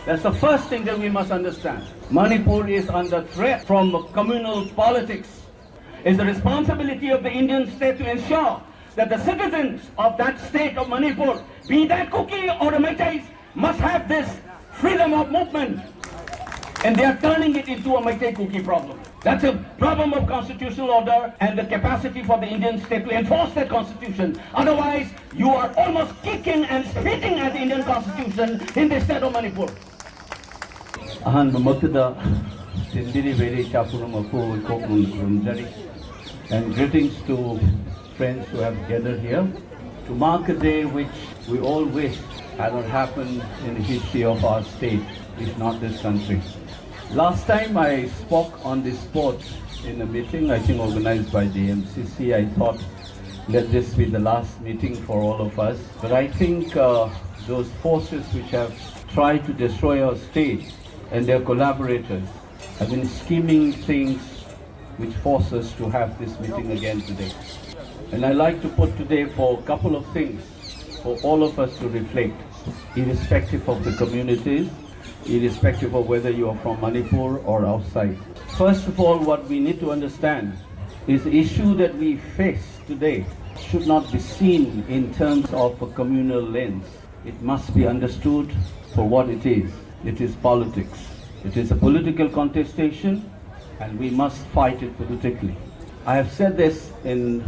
That's the first thing that we must understand. Manipur is under threat from communal politics. It's the responsibility of the Indian state to ensure that the citizens of that state of Manipur, be that Kuki or the Meiteis, must have this freedom of movement. And they are turning it into a Meitei Kuki problem. That's a problem of constitutional order and the capacity for the Indian state to enforce that constitution. Otherwise, you are almost kicking and spitting at the Indian constitution in the state of Manipur. And greetings to friends who have gathered here to mark a day which we all wish had not happened in the history of our state, if not this country. Last time I spoke on this spot in a meeting, I think organized by the MCC. I thought, let this be the last meeting for all of us. But I think those forces which have tried to destroy our state and their collaborators have been scheming things which force us to have this meeting again today. And I like to put today for a couple of things for all of us to reflect, irrespective of the communities, irrespective of whether you are from Manipur or outside. First of all, what we need to understand is the issue that we face today should not be seen in terms of a communal lens. It must be understood for what it is. It is politics. It is a political contestation, and we must fight it politically. I have said this in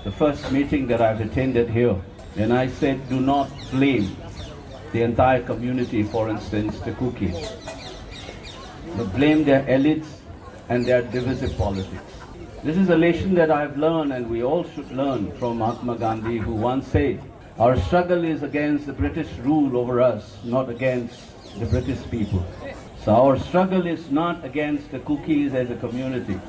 the first meeting that I've attended here, and I said, do not blame the entire community, for instance, the Kukis. But blame their elites and their divisive politics. This is a lesson that I've learned, and we all should learn from Mahatma Gandhi, who once said, our struggle is against the British rule over us, not against the British people. So our struggle is not against the Kukis as a community,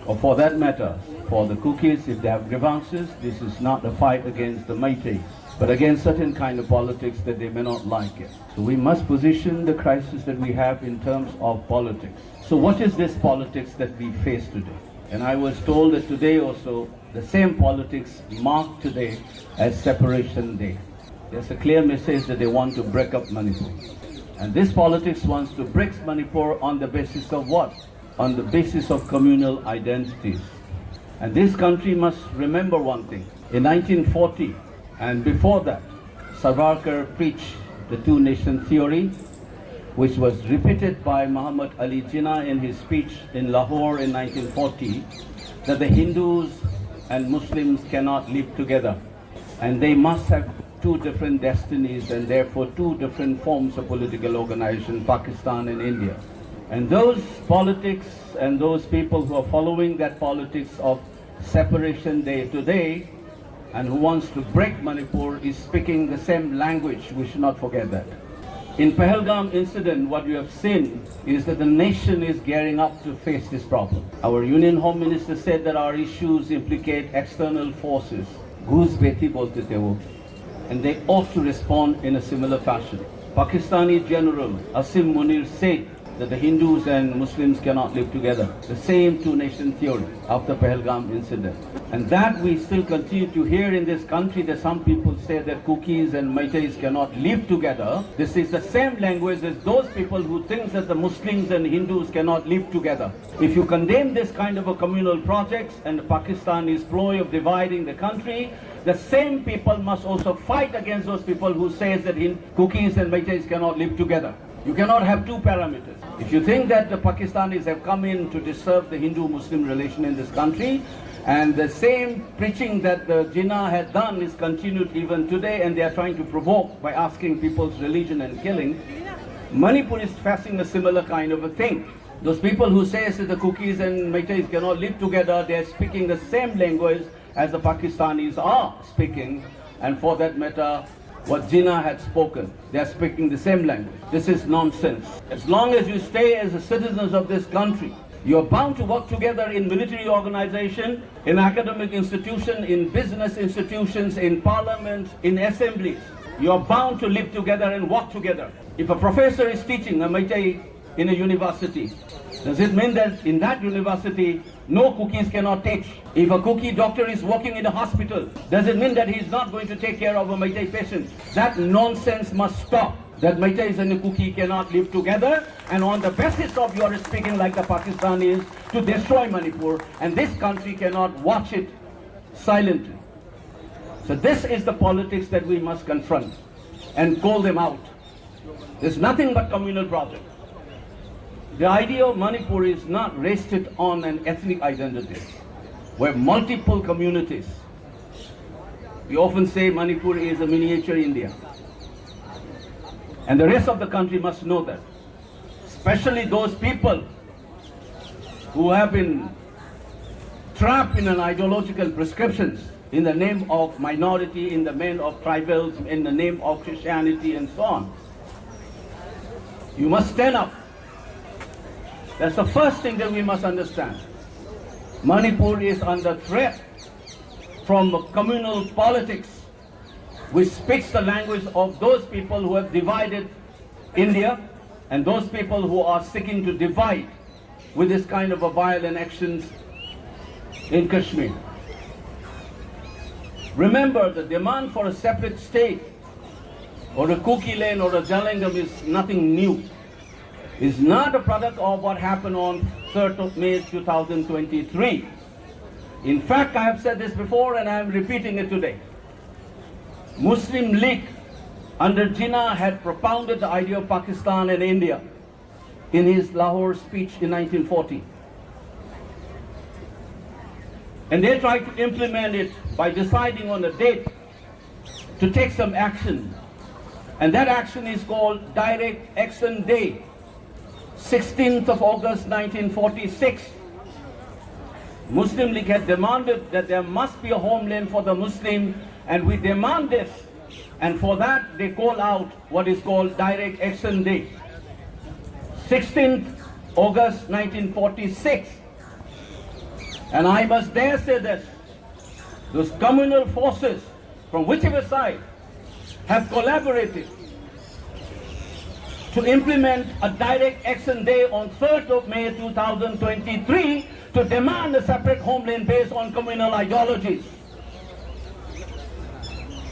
or for that matter, for the Kukis, if they have grievances, this is not a fight against the Meitei, but against certain kind of politics that they may not like it. So we must position the crisis that we have in terms of politics. So what is this politics that we face today? And I was told that today also, the same politics marked today as Separation Day. There's a clear message that they want to break up Manipur. And this politics wants to break Manipur on the basis of what? On the basis of communal identities. And this country must remember one thing. In 1940, and before that, Savarkar preached the two-nation theory, which was repeated by Muhammad Ali Jinnah in his speech in Lahore in 1940, that the Hindus and Muslims cannot live together, and they must have two different destinies and therefore two different forms of political organization, Pakistan and India. And those politics and those people who are following that politics of Separation Day today and who wants to break Manipur is speaking the same language. We should not forget that. In Pahalgam incident, what we have seen is that the nation is gearing up to face this problem. Our Union Home Minister said that our issues implicate external forces. Ghus beti bolte the wo. And they ought to respond in a similar fashion. Pakistani General Asim Munir said that the Hindus and Muslims cannot live together. The same two-nation theory after Pahalgam incident. And that we still continue to hear in this country, that some people say that Kukis and Meiteis cannot live together. This is the same language as those people who think that the Muslims and Hindus cannot live together. If you condemn this kind of a communal project and Pakistan's ploy of dividing the country, the same people must also fight against those people who say that Kukis and Meiteis cannot live together. You cannot have two parameters. If you think that the Pakistanis have come in to disturb the Hindu-Muslim relation in this country, and the same preaching that the Jinnah had done is continued even today, and they are trying to provoke by asking people's religion and killing, Manipur is facing a similar kind of a thing. Those people who say that the Kukis and Meiteis cannot live together, they are speaking the same language as the Pakistanis are speaking, and for that matter, what Jinnah had spoken, they are speaking the same language. This is nonsense. As long as you stay as the citizens of this country, you are bound to work together in military organization, in academic institution, in business institutions, in parliament, in assemblies. You are bound to live together and work together. If a professor is teaching a Meitei in a university, does it mean that in that university no Kukis cannot teach? If a Kuki doctor is working in a hospital, does it mean that he is not going to take care of a Meitei patient? That nonsense must stop. that Meiteis and the Kuki cannot live together, and on the basis of your speaking like the Pakistanis to destroy Manipur, and this country cannot watch it silently. So this is the politics that we must confront and call them out. There's nothing but communal project. The idea of Manipur is not rested on an ethnic identity, where multiple communities. We often say Manipur is a miniature India. And the rest of the country must know that. Especially those people who have been trapped in an ideological prescriptions in the name of minority, in the name of tribals, in the name of Christianity and so on. You must stand up. That's the first thing that we must understand. Manipur is under threat from communal politics, which speaks the language of those people who have divided India and those people who are seeking to divide with this kind of a violent actions in Kashmir. Remember, the demand for a separate state or a Kuki land or a Jalangam is nothing new. It's not a product of what happened on 3rd of May 2023. In fact, I have said this before and I am repeating it today. Muslim League under Jinnah had propounded the idea of Pakistan and India in his Lahore speech in 1940. And they tried to implement it by deciding on a date to take some action. And that action is called Direct Action Day, 16th of August 1946. Muslim League had demanded that there must be a homeland for the Muslim, and we demand this. And for that, they call out what is called Direct Action Day, 16th August 1946. And I must dare say this, those communal forces from whichever side have collaborated to implement a Direct Action Day on 3rd of May 2023 to demand a separate homeland based on communal ideologies.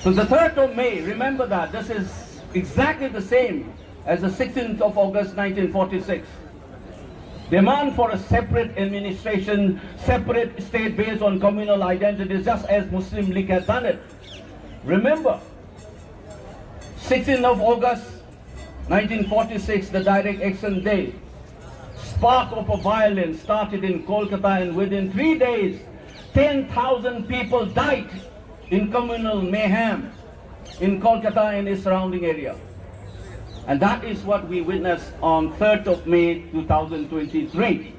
So the 3rd of May, remember that, this is exactly the same as the 16th of August 1946. Demand for a separate administration, separate state based on communal identities, just as Muslim League had done it. Remember, 16th of August 1946, the Direct Action Day, spark of a violence started in Kolkata, and within 3 days, 10,000 people died in communal mayhem in Kolkata and its surrounding area. And that is what we witnessed on 3rd of May 2023.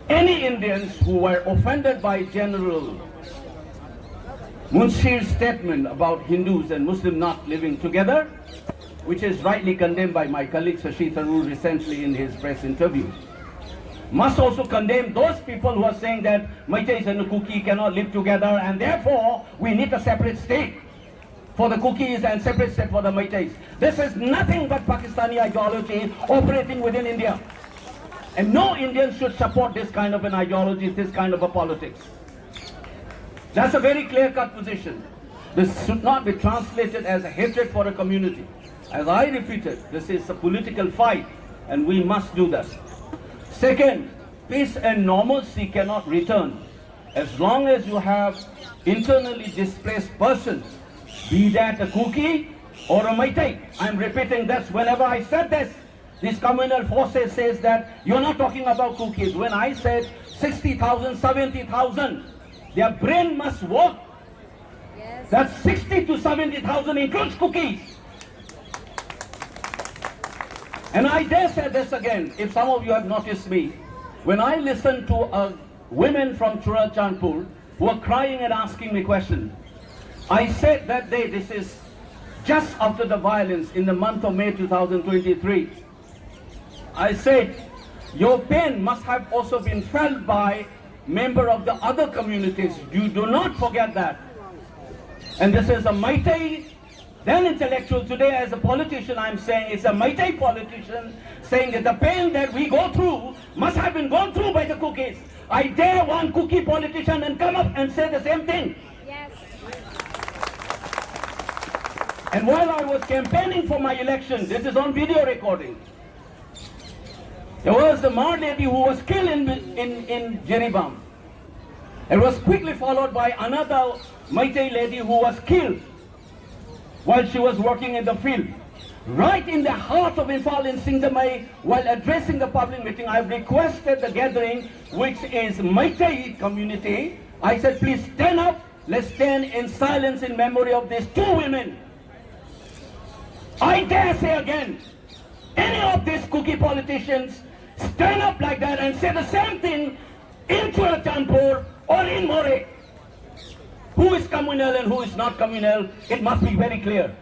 Any Indians who were offended by General Munshir's statement about Hindus and Muslims not living together, which is rightly condemned by my colleague Shashi Tharoor recently in his press interview, must also condemn those people who are saying that Meiteis and the Kuki cannot live together and therefore we need a separate state for the Kukis and separate state for the Meiteis. This is nothing but Pakistani ideology operating within India. And no Indian should support this kind of an ideology, this kind of a politics. That's a very clear-cut position. This should not be translated as a hatred for a community. As I repeated, this is a political fight and we must do this. Second, peace and normalcy cannot return as long as you have internally displaced persons, be that a Kuki or a Meitei. I'm repeating this. Whenever I said this, these communal forces says that you're not talking about Kukis. When I said 60,000, 70,000, their brain must work. Yes. That's 60 to 70,000 includes Kukis. And I dare say this again, if some of you have noticed me, when I listen to women from Churachandpur who are crying and asking me questions, I said that day, this is just after the violence in the month of May 2023, I said, your pain must have also been felt by members of the other communities. You do not forget that. And this is a Meitei, then intellectual. Today as a politician I'm saying it's a Meitei politician saying that the pain that we go through must have been gone through by the Kukis. I dare one Kuki politician and come up and say the same thing. Yes. And while I was campaigning for my election, this is on video recording, there was the Mar lady who was killed in Jeribam. It was quickly followed by another Meitei lady who was killed while she was working in the field. Right in the heart of Imphal in Singdamai, while addressing the public meeting, I requested the gathering, which is Meitei community. I said, please stand up. Let's stand in silence in memory of these two women. I dare say again, any of these Kuki politicians stand up like that and say the same thing in Churachandpur or in More. Who is communal and who is not communal, it must be very clear.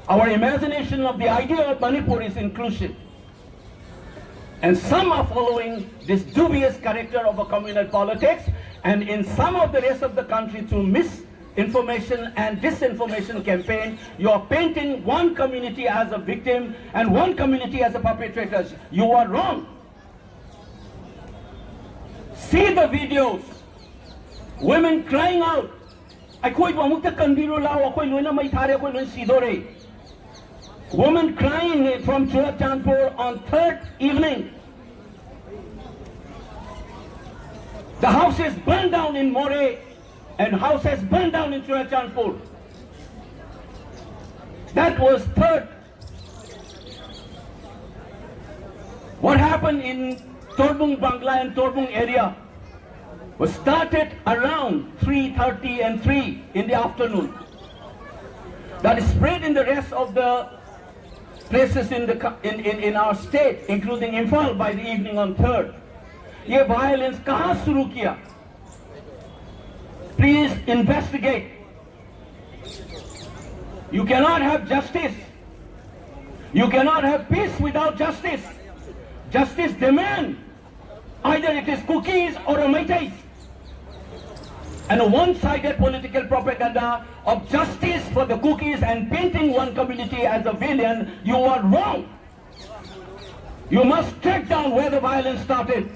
Our imagination of the idea of Manipur is inclusive. And some are following this dubious character of a communal politics, and in some of the rest of the country through misinformation and disinformation campaign, you are painting one community as a victim and one community as a perpetrator. You are wrong. See the videos. Women crying out. Women crying from Churachandpur on third evening. The houses burned down in More and houses burned down in Churachandpur. That was third. What happened in Torbung Bangla and Torbung area was started around 3:30 and 3 in the afternoon. That spread in the rest of the places in our state, including Imphal, by the evening on 3rd. Ye violence kahan shuru kiya? Please investigate. You cannot have justice. You cannot have peace without justice. Justice demand either it is Kukis or a Meiteis. And a one-sided political propaganda of justice for the Kukis and painting one community as a villain, you are wrong. You must track down where the violence started.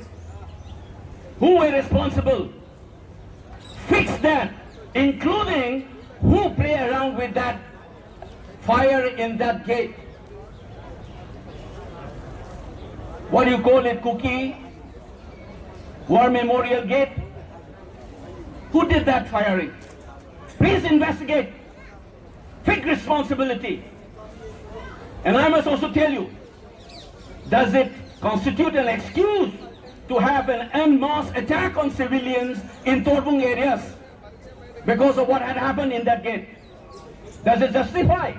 Who were responsible? Fix that, including who play around with that fire in that gate. What do you call it, Kuki? War Memorial Gate? Who did that firing? Please investigate. Take responsibility. And I must also tell you, does it constitute an excuse to have an en masse attack on civilians in Torbung areas because of what had happened in that gate? Does it justify?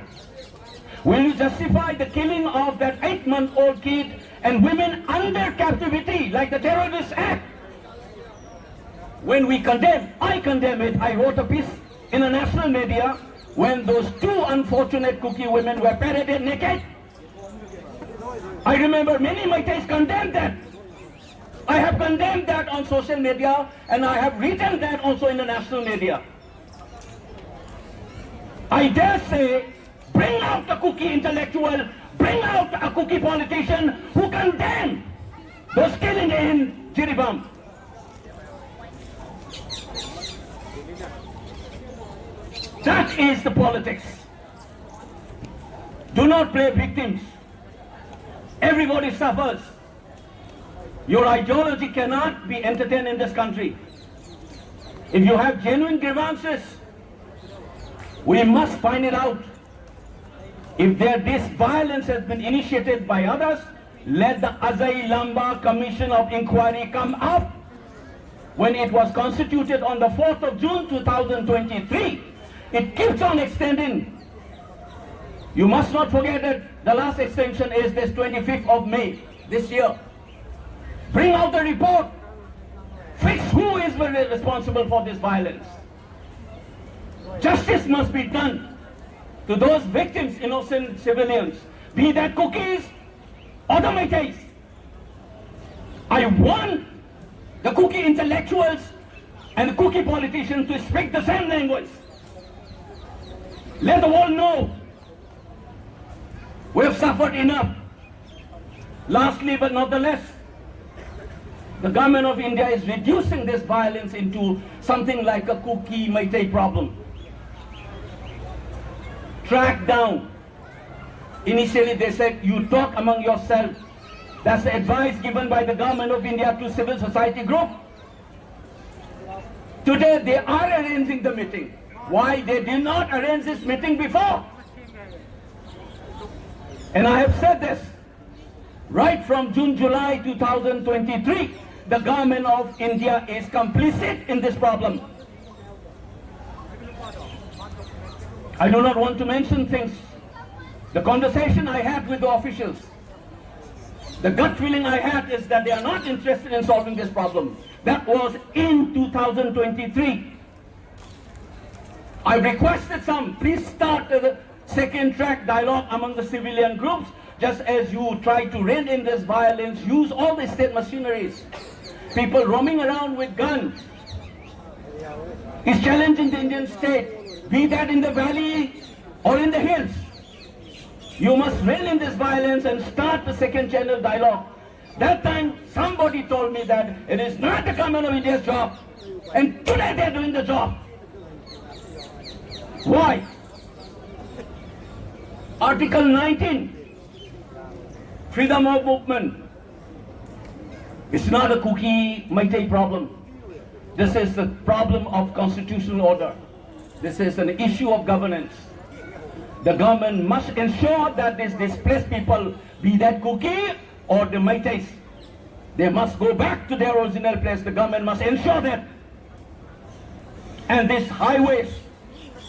Will you justify the killing of that 8-month-old kid and women under captivity like the Terrorist Act? When we condemn, I condemn it. I wrote a piece in the national media when those two unfortunate Kuki women were paraded naked. I remember many Meiteis condemned that. I have condemned that on social media and I have written that also in the national media. I dare say, bring out the Kuki intellectual, bring out a Kuki politician who condemned those killing in Jiribam. That is the politics. Do not play victims. Everybody suffers. Your ideology cannot be entertained in this country. If you have genuine grievances, we must find it out. If this violence has been initiated by others, let the Ajai Lamba Commission of Inquiry come up. When it was constituted on the 4th of June 2023, it keeps on extending. You must not forget that the last extension is this 25th of May this year. Bring out the report. Fix who is responsible for this violence. Justice must be done to those victims, innocent civilians, be that Kukis or the Meiteis. I want the Kuki intellectuals and the Kuki politicians to speak the same language. Let the world know we have suffered enough. Lastly, but not the least, the government of India is reducing this violence into something like a Kuki Meitei problem. tracked down. Initially they said, you talk among yourselves. That's the advice given by the government of India to civil society group. Today they are arranging the meeting. Why they did not arrange this meeting before? And I have said this, right from June, July 2023, the government of India is complicit in this problem. I do not want to mention things. The conversation I had with the officials, the gut feeling I had is that they are not interested in solving this problem. That was in 2023. I requested some, please start the second track dialogue among the civilian groups, just as you try to rein in this violence, use all the state machineries. People roaming around with guns is challenging the Indian state, be that in the valley or in the hills. You must rein in this violence and start the second channel dialogue. That time somebody told me that it is not the government of India's job, and today they are doing the job. Why? Article 19, freedom of movement. It's not a Kuki Meitei problem. This is the problem of constitutional order. This is an issue of governance. The government must ensure that these displaced people, be that Kuki or the Meiteis, they must go back to their original place. The government must ensure that. And these highways,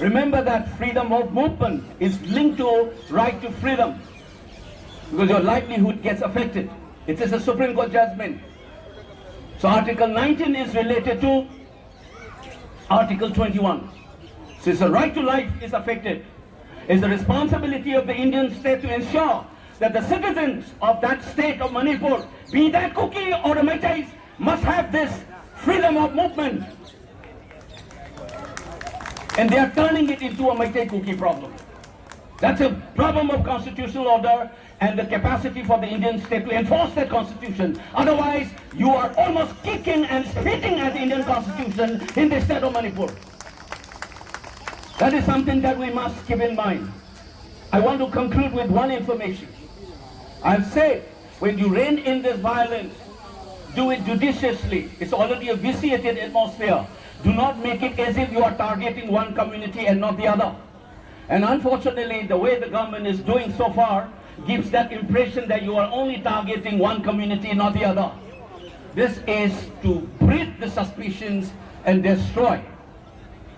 remember that freedom of movement is linked to right to freedom, because your livelihood gets affected. It is a Supreme Court judgment. So Article 19 is related to Article 21. Since the right to life is affected, it's the responsibility of the Indian state to ensure that the citizens of that state of Manipur, be that Kuki or the Meiteis, must have this freedom of movement. And they are turning it into a Meitei Kuki problem. That's a problem of constitutional order and the capacity for the Indian state to enforce that constitution. Otherwise, you are almost kicking and spitting at the Indian constitution in the state of Manipur. That is something that we must keep in mind. I want to conclude with one information. I've said, when you rein in this violence, do it judiciously. It's already a vitiated atmosphere. Do not make it as if you are targeting one community and not the other. And unfortunately, the way the government is doing so far gives that impression that you are only targeting one community, not the other. This is to breed the suspicions and destroy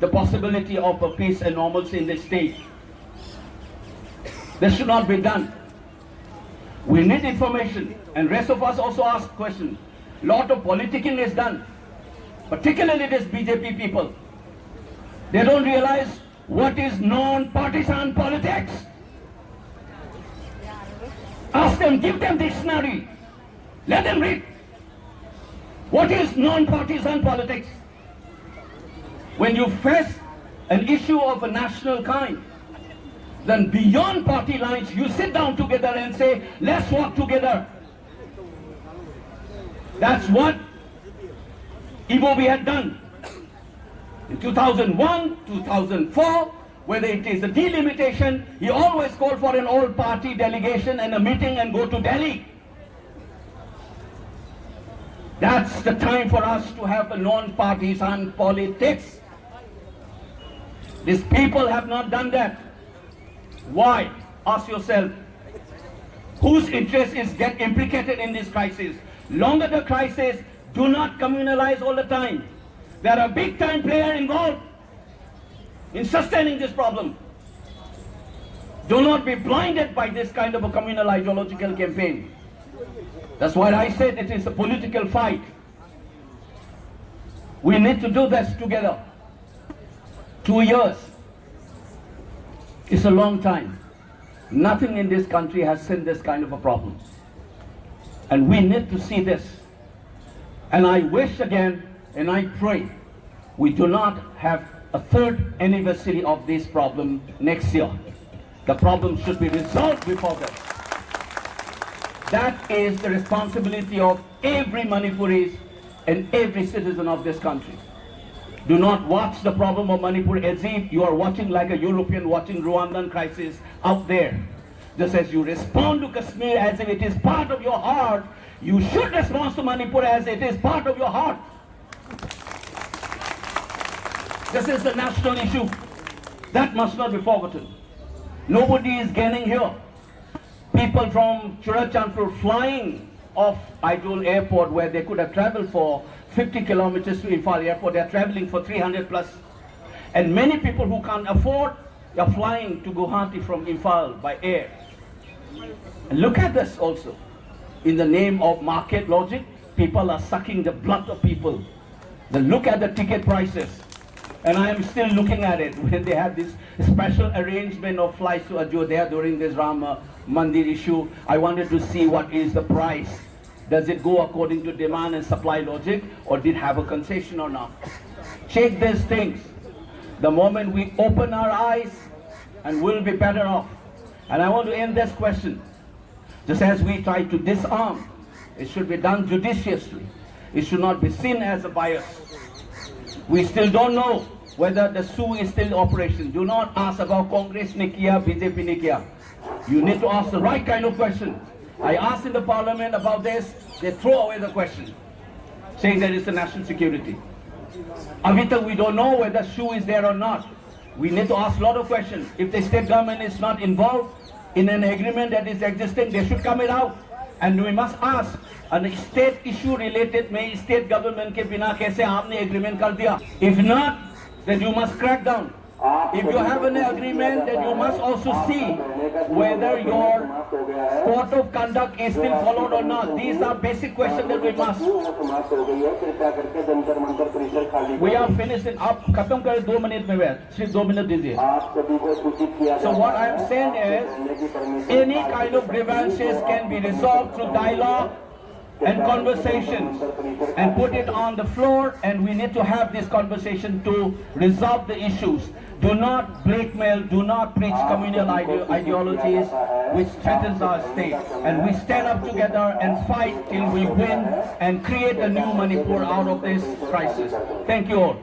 the possibility of a peace and normalcy in the state. This should not be done. We need information, and rest of us also ask questions. Lot of politicking is done, particularly these BJP people. They don't realize what is non-partisan politics. Ask them, give them dictionary, let them read. What is non-partisan politics? When you face an issue of a national kind, then beyond party lines, you sit down together and say, let's work together. That's what Ibobi had done. In 2001, 2004, whether it is a delimitation, he always called for an all-party delegation and a meeting and go to Delhi. That's the time for us to have a non-partisan politics. These people have not done that. Why? Ask yourself, whose interest is get implicated in this crisis? Longer the crisis, do not communalize all the time. There are big time players involved in sustaining this problem. Do not be blinded by this kind of a communal ideological campaign. That's why I said it is a political fight. We need to do this together. 2 years. It's a long time. Nothing in this country has seen this kind of a problem. And we need to see this. And I wish again, and I pray, we do not have a third anniversary of this problem next year. The problem should be resolved before that. That is the responsibility of every Manipuri and every citizen of this country. Do not watch the problem of Manipur as if you are watching like a European watching Rwandan crisis out there. Just as you respond to Kashmir as if it is part of your heart, you should respond to Manipur as it is part of your heart. This is the national issue. That must not be forgotten. Nobody is gaining here. People from Churachandpur flying off Idol Airport, where they could have traveled for 50 kilometers to Imphal Airport, they are traveling for 300 plus. And many people who can't afford are flying to Guwahati from Imphal by air. And look at this also. In the name of market logic, people are sucking the blood of people. Then look at the ticket prices. And I am still looking at it when they have this special arrangement of flights to Ajodhya during this Ram Mandir issue. I wanted to see what is the price. Does it go according to demand and supply logic, or did it have a concession or not? Check these things. The moment we open our eyes, and we'll be better off. And I want to end this question. Just as we try to disarm, it should be done judiciously. It should not be seen as a bias. We still don't know whether the SU is still in operation. Do not ask about Congress ne kiya, BJP ne kiya. You need to ask the right kind of question. I asked in the parliament about this, they throw away the question, saying that it's the national security. Avita, we don't know whether SU is there or not. We need to ask a lot of questions. If the state government is not involved in an agreement that is existing, they should come it out. And we must ask, a state issue related में state government के बिना कैसे आपने agreement कर दिया? If not, then you must crack down. If you have an agreement, then you must also see whether your code of conduct is still followed or not. These are basic questions that we must. We are finished. आप खत्म करें 2 minute में बैठ. सिर्फ 2 minute दीजिए. So what I am saying is, any kind of grievances can be resolved through dialogue and conversations, and put it on the floor, and we need to have this conversation to resolve the issues. Do not blackmail, do not preach communal ideologies which threatens our state. And we stand up together and fight till we win and create a new Manipur out of this crisis. Thank you all.